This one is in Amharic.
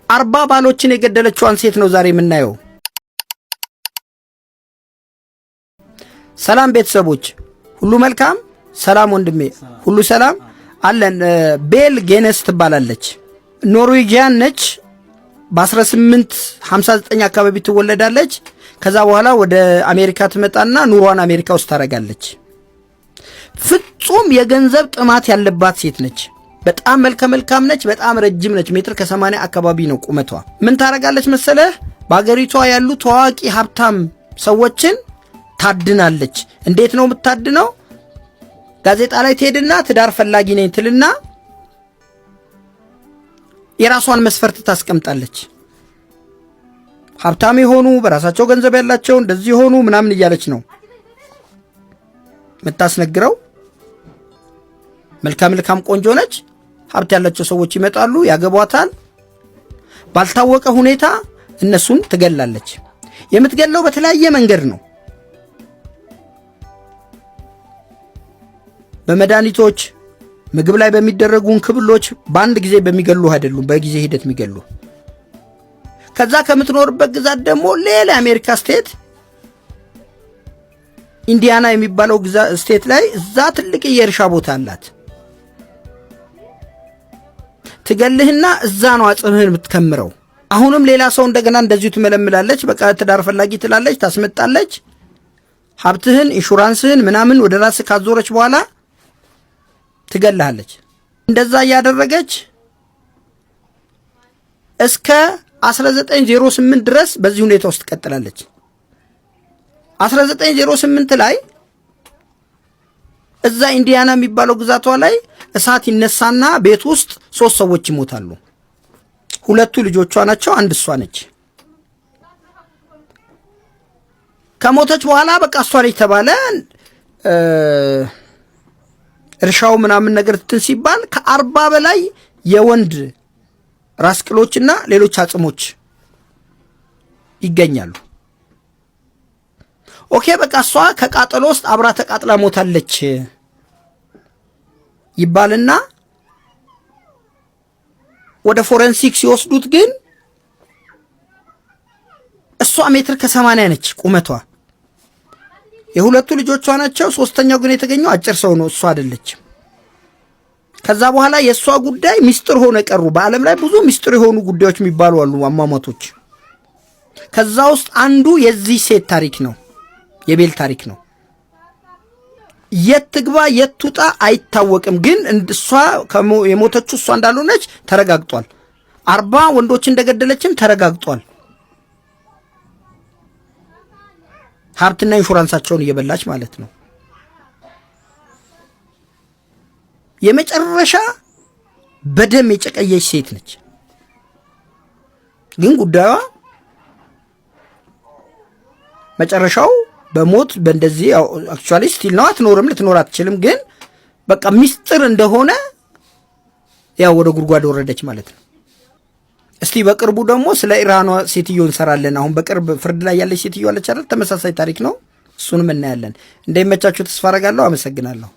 40 ባሎችን የገደለችዋን ሴት ነው ዛሬ የምናየው። ሰላም ቤተሰቦች ሁሉ መልካም? ሰላም ወንድሜ ሁሉ ሰላም አለን። ቤል ጌነስ ትባላለች። ኖርዌጂያን ነች። በ1859 አካባቢ ትወለዳለች። ከዛ በኋላ ወደ አሜሪካ ትመጣና ኑሯን አሜሪካ ውስጥ ታረጋለች። ፍጹም የገንዘብ ጥማት ያለባት ሴት ነች። በጣም መልካም ነች። በጣም ረጅም ነች። ሜትር ከ80 አካባቢ ነው ቁመቷ። ምን ታረጋለች መሰለህ? በአገሪቷ ያሉ ታዋቂ ሀብታም ሰዎችን ታድናለች። እንዴት ነው የምታድነው? ጋዜጣ ላይ ትሄድና ትዳር ፈላጊ ነኝ ትልና የራሷን መስፈርት ታስቀምጣለች። ሀብታም የሆኑ በራሳቸው ገንዘብ ያላቸው እንደዚህ የሆኑ ምናምን እያለች ነው የምታስነግረው። መልካም ቆንጆ ነች። ሀብት ያላቸው ሰዎች ይመጣሉ፣ ያገቧታል። ባልታወቀ ሁኔታ እነሱን ትገላለች። የምትገለው በተለያየ መንገድ ነው። በመድኃኒቶች፣ ምግብ ላይ በሚደረጉ እንክብሎች፣ በአንድ ጊዜ በሚገሉ አይደሉም፣ በጊዜ ሂደት የሚገሉ። ከዛ ከምትኖርበት ግዛት ደግሞ ሌላ አሜሪካ ስቴት ኢንዲያና የሚባለው ስቴት ላይ እዛ ትልቅ የእርሻ ቦታ አላት። ትገልህና እዛ ነው አጽምህን የምትከምረው። አሁንም ሌላ ሰው እንደገና እንደዚሁ ትመለምላለች። በቃ ትዳር ፈላጊ ትላለች፣ ታስመጣለች። ሀብትህን፣ ኢንሹራንስህን ምናምን ወደ ራስ ካዞረች በኋላ ትገልሃለች። እንደዛ እያደረገች እስከ 1908 ድረስ በዚህ ሁኔታ ውስጥ ትቀጥላለች። 1908 ላይ እዛ ኢንዲያና የሚባለው ግዛቷ ላይ እሳት ይነሳና ቤት ውስጥ 3 ሰዎች ይሞታሉ። 2 ልጆቿ ናቸው፣ አንድ እሷ ነች። ከሞተች በኋላ በቃ እሷ ነች ተባለ። እርሻው ምናምን ነገር እንትን ሲባል ከ40 በላይ የወንድ ራስ ቅሎችና ሌሎች አጽሞች ይገኛሉ። ኦኬ በቃ እሷ ከቃጠሎ ውስጥ አብራ ተቃጥላ ሞታለች ይባልና ወደ ፎረንሲክ ሲወስዱት ግን እሷ ሜትር ከ80 ነች ቁመቷ። የ2 ልጆቿ ናቸው። 3ኛው ግን የተገኘው አጭር ሰው ነው፣ እሷ አይደለችም። ከዛ በኋላ የእሷ ጉዳይ ሚስጥር ሆነ ቀሩ። በዓለም ላይ ብዙ ሚስጥር የሆኑ ጉዳዮች የሚባሉ አሉ፣ አሟሟቶች። ከዛ ውስጥ አንዱ የዚህ ሴት ታሪክ ነው፣ የቤል ታሪክ ነው። የት ትግባ የት ትውጣ አይታወቅም። ግን እሷ የሞተችው እሷ እንዳልሆነች ተረጋግጧል። 40 ወንዶች እንደገደለችም ተረጋግጧል። ሀብትና ኢንሹራንሳቸውን እየበላች ማለት ነው። የመጨረሻ በደም የጨቀየች ሴት ነች። ግን ጉዳዩዋ መጨረሻው በሞት በእንደዚህ አክቹአሊ ስቲል ነው። አትኖርም፣ ልትኖር አትችልም። ግን በቃ ሚስጥር እንደሆነ ያው ወደ ጉድጓድ ወረደች ማለት ነው። እስቲ በቅርቡ ደግሞ ስለ ኢራኗ ሴትዮ እንሰራለን። አሁን በቅርብ ፍርድ ላይ ያለች ሴትዮ አለች አይደል? ተመሳሳይ ታሪክ ነው። እሱንም እናያለን። እንደሚመቻችሁ ተስፋ አደርጋለሁ። አመሰግናለሁ።